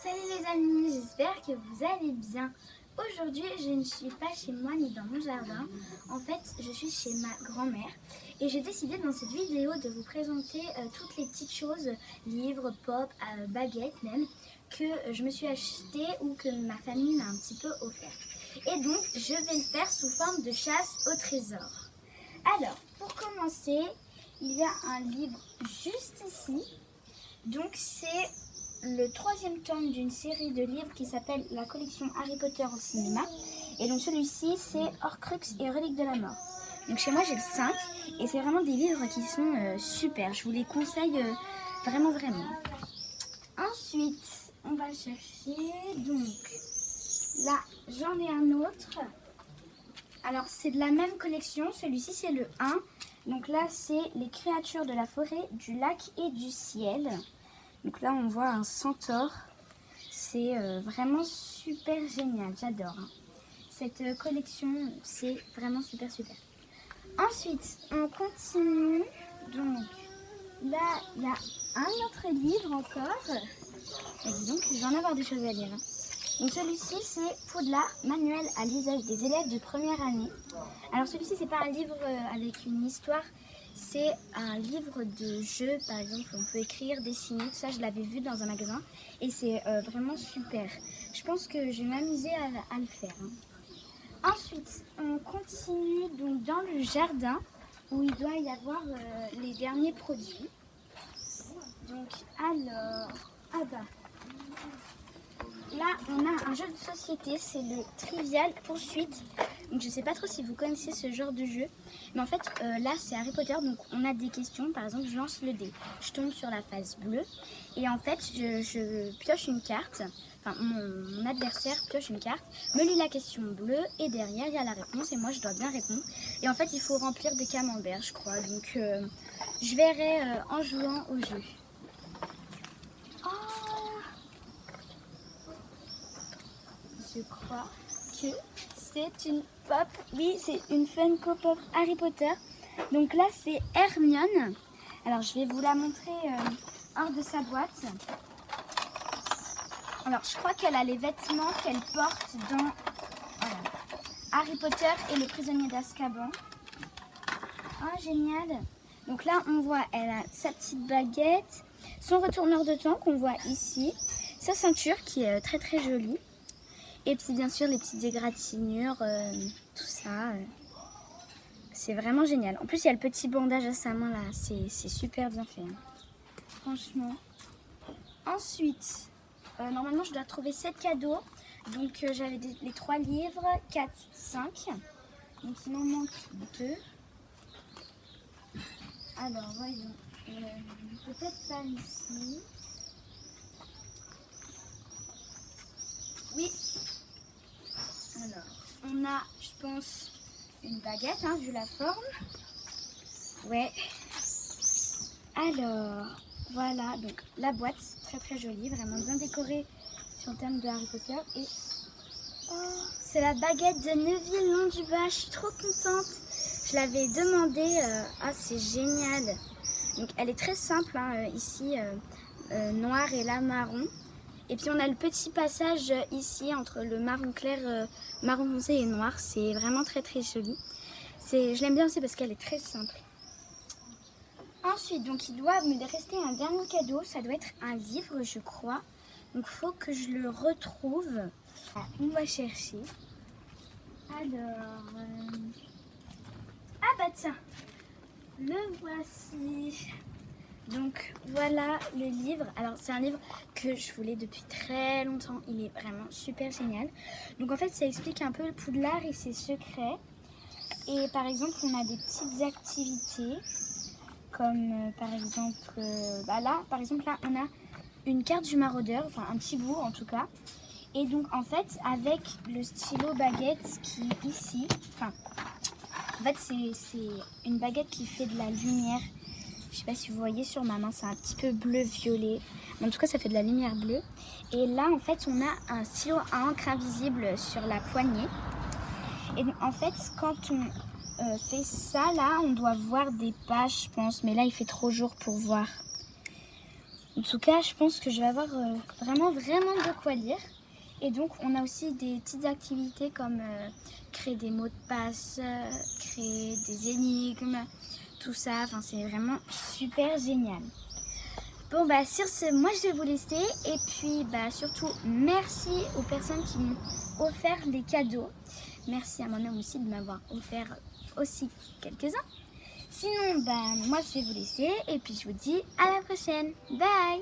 Salut les amis, j'espère que vous allez bien. Aujourd'hui, je ne suis pas chez moi ni dans mon jardin. En fait, je suis chez ma grand-mère et j'ai décidé dans cette vidéo de vous présenter toutes les petites choses, livres, pop, baguettes même, que je me suis acheté ou que ma famille m'a un petit peu offert. Et donc, je vais le faire sous forme de chasse au trésor. Alors, pour commencer, il y a un livre juste ici. Donc, c'est le 3e tome d'une série de livres qui s'appelle la collection Harry Potter au cinéma. Et donc celui-ci, c'est Horcrux et Reliques de la mort. Donc chez moi, j'ai le 5 et c'est vraiment des livres qui sont super. Je vous les conseille vraiment. Ensuite, on va chercher. Donc là, j'en ai un autre. Alors c'est de la même collection. Celui-ci, c'est le 1. Donc là, c'est les créatures de la forêt, du lac et du ciel. Donc là, on voit un centaure. C'est vraiment super génial. J'adore. Cette collection, c'est vraiment super. Ensuite, on continue. Donc là, il y a un autre livre encore. Et dis donc, je vais en avoir des choses à lire. Donc celui-ci, c'est Poudlard, manuel à l'usage des élèves de première année. Alors celui-ci, c'est pas un livre avec une histoire. C'est un livre de jeu, par exemple, on peut écrire, dessiner, tout ça, je l'avais vu dans un magasin et c'est vraiment super. Je pense que je vais m'amuser à le faire. Ensuite, on continue donc dans le jardin où il doit y avoir les derniers produits. Donc, alors, là, on a un jeu de société, c'est le Trivial Poursuite. Donc, je ne sais pas trop si vous connaissez ce genre de jeu. Mais en fait, là, c'est Harry Potter. Donc, on a des questions. Par exemple, je lance le dé. Je tombe sur la face bleue. Et en fait, je pioche une carte. Enfin, mon adversaire pioche une carte, me lit la question bleue. Et derrière, il y a la réponse. Et moi, je dois bien répondre. Et en fait, il faut remplir des camemberts, je crois. Donc, je verrai en jouant au jeu. Je crois que c'est une pop. Oui, c'est une Funko Pop Harry Potter. Donc là, c'est Hermione. Alors, je vais vous la montrer hors de sa boîte. Alors, je crois qu'elle a les vêtements qu'elle porte dans Harry Potter et le prisonnier d'Azkaban. Oh, génial. Donc là, on voit, elle a sa petite baguette, son retourneur de temps qu'on voit ici, sa ceinture qui est très jolie. Et puis bien sûr les petites égratignures, tout ça, c'est vraiment génial. En plus il y a le petit bandage à sa main là, c'est super bien fait. Franchement. Ensuite, normalement je dois trouver 7 cadeaux. Donc j'avais les 3 livres, 4, 5. Donc il m'en manque 2. Alors voyons, peut-être pas ici. Oui. Alors, on a, je pense, une baguette, hein, vu la forme. Ouais. Alors, voilà, donc la boîte, très jolie, vraiment bien décorée sur le thème de Harry Potter. Et oh, c'est la baguette de Neville Londubat, je suis trop contente. Je l'avais demandé, c'est génial. Donc elle est très simple, hein, ici, noir et là marron. Et puis on a le petit passage ici entre le marron clair, marron foncé et noir. C'est vraiment très joli. Je l'aime bien aussi parce qu'elle est très simple. Ensuite, donc il doit me rester un dernier cadeau. Ça doit être un livre, je crois. Donc il faut que je le retrouve. On va chercher. Alors... Ah bah tiens, le voici. Donc voilà le livre. Alors c'est un livre que je voulais depuis très longtemps. Il est vraiment super génial. Donc en fait ça explique un peu le Poudlard et ses secrets. Et par exemple on a des petites activités. Comme par exemple là on a une carte du maraudeur. Enfin un petit bout en tout cas. Et donc en fait avec le stylo baguette qui est ici. En fait c'est une baguette qui fait de la lumière. Je sais pas si vous voyez sur ma main, c'est un petit peu bleu-violet. En tout cas, ça fait de la lumière bleue. Et là, en fait, on a un stylo à encre invisible sur la poignée. Et donc, en fait, quand on fait ça, là, on doit voir des pages, je pense. Mais là, il fait trop jour pour voir. En tout cas, je pense que je vais avoir vraiment de quoi lire. Et donc, on a aussi des petites activités comme créer des mots de passe, créer des énigmes, tout ça. Enfin, c'est vraiment super génial. Bon, bah, sur ce, moi, je vais vous laisser. Et puis, bah, surtout, merci aux personnes qui m'ont offert les cadeaux. Merci à moi-même aussi de m'avoir offert aussi quelques-uns. Sinon, bah, moi, je vais vous laisser. Et puis, je vous dis à la prochaine. Bye!